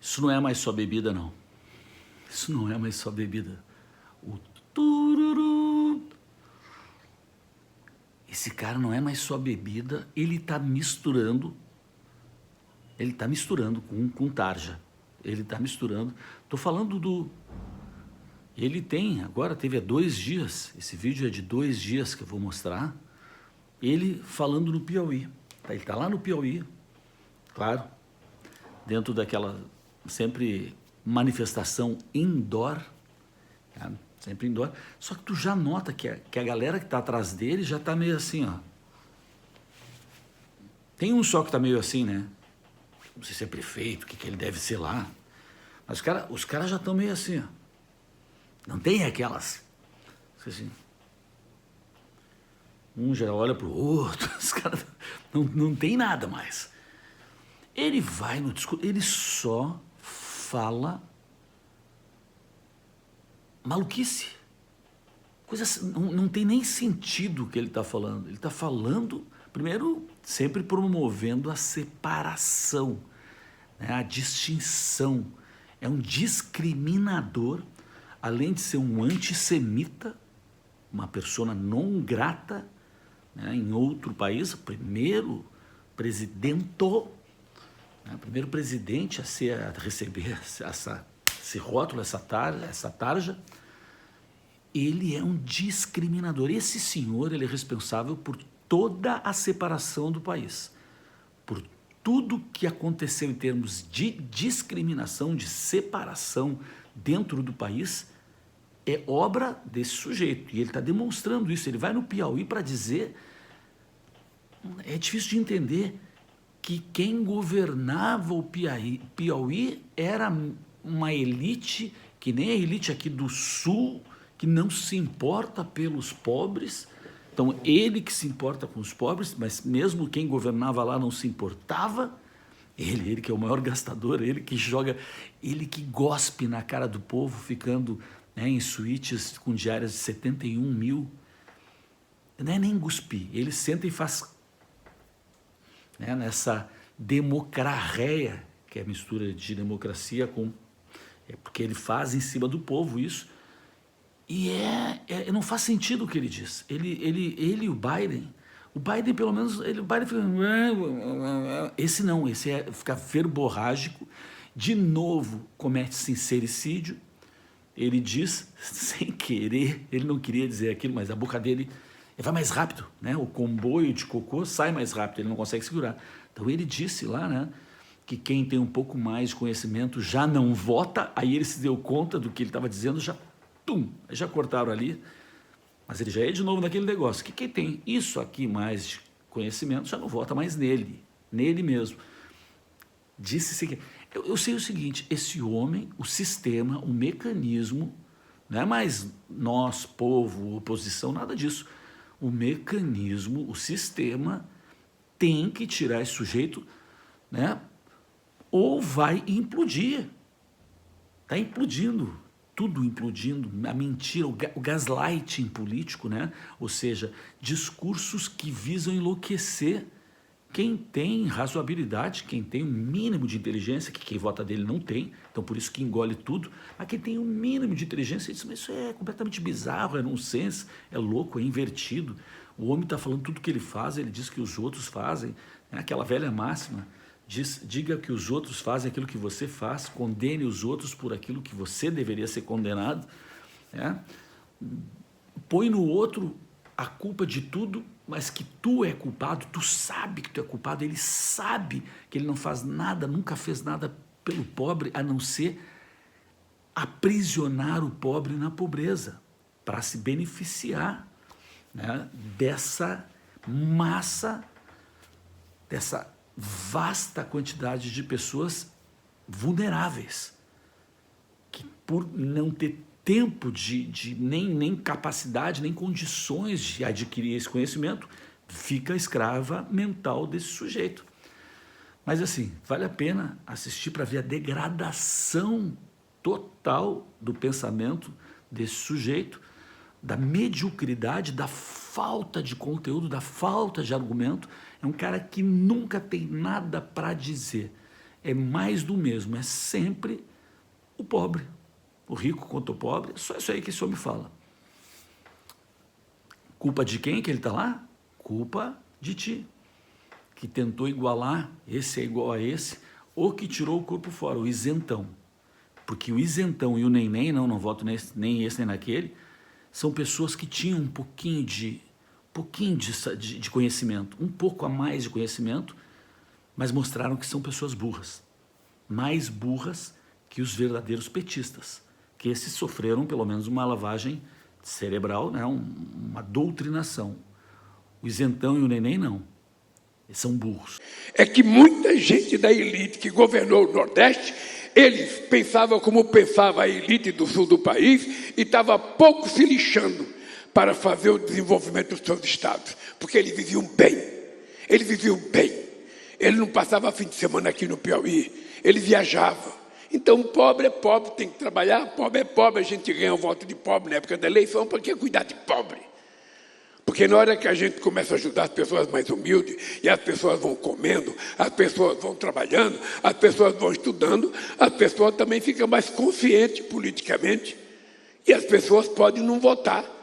Isso não é mais só bebida, não. Isso não é mais só bebida. O tururu. Esse cara não é mais só bebida, ele tá misturando com tarja. Ele tá misturando. Tô falando do... Ele tem, agora teve há 2 dias, esse vídeo é de 2 dias que eu vou mostrar, ele falando no Piauí. Ele tá lá no Piauí, claro, dentro daquela sempre manifestação indoor, tá? Sempre indoor, só que tu já nota que a galera que tá atrás dele já tá meio assim, ó. Tem um só que tá meio assim, né? Não sei se é prefeito, o que ele deve ser lá, mas os cara já estão meio assim, ó. Não tem aquelas, assim, um já olha pro outro, os caras não tem nada mais. Ele vai no discurso, ele só fala maluquice. Coisa, não tem nem sentido o que ele está falando. Ele está falando, primeiro, sempre promovendo a separação, né, a distinção. É um discriminador, além de ser um antissemita, uma persona não grata, né, em outro país, o primeiro presidente a receber esse rótulo, essa tarja, ele é um discriminador. Esse senhor, ele é responsável por toda a separação do país, por tudo que aconteceu em termos de discriminação, de separação dentro do país, é obra desse sujeito. E ele está demonstrando isso. Ele vai no Piauí para dizer... É difícil de entender que quem governava o Piauí era uma elite, que nem a elite aqui do Sul, que não se importa pelos pobres. Então, ele que se importa com os pobres, mas mesmo quem governava lá não se importava. Ele que é o maior gastador, ele que joga, ele que gospe na cara do povo, ficando, né, em suítes com diárias de 71 mil. Não é nem cuspir, ele senta e faz, né, nessa democracia, que é a mistura de democracia com... porque ele faz em cima do povo isso. E não faz sentido o que ele diz. Ele e o Biden pelo menos, o Biden fica... Esse não, fica verborrágico, de novo comete sincericídio. Ele diz, sem querer, ele não queria dizer aquilo, mas a boca dele vai mais rápido, né? O comboio de cocô sai mais rápido, ele não consegue segurar. Então ele disse lá, né, que quem tem um pouco mais de conhecimento já não vota. Aí ele se deu conta do que ele estava dizendo, já cortaram ali, mas ele já é de novo naquele negócio, que quem tem isso aqui mais de conhecimento já não vota mais nele mesmo. Disse-se eu sei o seguinte, esse homem, o sistema, o mecanismo, não é mais nós, povo, oposição, nada disso. O mecanismo, o sistema tem que tirar esse sujeito, né, ou vai implodir. Está implodindo. Tudo implodindo, a mentira, o gaslighting político, né? Ou seja, discursos que visam enlouquecer quem tem razoabilidade, quem tem um mínimo de inteligência, que quem vota dele não tem, então por isso que engole tudo, mas quem tem um mínimo de inteligência diz, mas isso é completamente bizarro, é nonsense, é louco, é invertido. O homem está falando tudo que ele faz, ele diz que os outros fazem, né? Aquela velha máxima, diga que os outros fazem aquilo que você faz, condene os outros por aquilo que você deveria ser condenado, né? Põe no outro a culpa de tudo, mas que tu é culpado, tu sabe que tu é culpado, ele sabe que ele não faz nada, nunca fez nada pelo pobre, a não ser aprisionar o pobre na pobreza, para se beneficiar, né, dessa massa, dessa vasta quantidade de pessoas vulneráveis, que por não ter tempo nem capacidade, nem condições de adquirir esse conhecimento, fica escrava mental desse sujeito. Mas assim, vale a pena assistir para ver a degradação total do pensamento desse sujeito, da mediocridade, da falta de conteúdo, da falta de argumento. É um cara que nunca tem nada para dizer. é mais do mesmo, é sempre o pobre, o rico contra o pobre, é só isso aí que esse homem fala. Culpa de quem que ele está lá? Culpa de ti, que tentou igualar, esse é igual a esse, ou que tirou o corpo fora, o isentão. Porque o isentão e o nem, não voto nem esse nem naquele, são pessoas que tinham um pouquinho de conhecimento, um pouco a mais de conhecimento, mas mostraram que são pessoas burras, mais burras que os verdadeiros petistas, que esses sofreram pelo menos uma lavagem cerebral, né? Uma doutrinação. O isentão e o neném não, eles são burros. É que muita gente da elite que governou o Nordeste, eles pensavam como pensava a elite do sul do país e estava pouco se lixando para fazer o desenvolvimento dos seus estados, porque eles viviam bem, Eles não passavam fim de semana aqui no Piauí, eles viajavam. Então, pobre é pobre, tem que trabalhar, pobre é pobre, a gente ganha o voto de pobre na época da eleição, para que cuidar de pobre? Porque na hora que a gente começa a ajudar as pessoas mais humildes, e as pessoas vão comendo, as pessoas vão trabalhando, as pessoas vão estudando, as pessoas também ficam mais conscientes politicamente, e as pessoas podem não votar.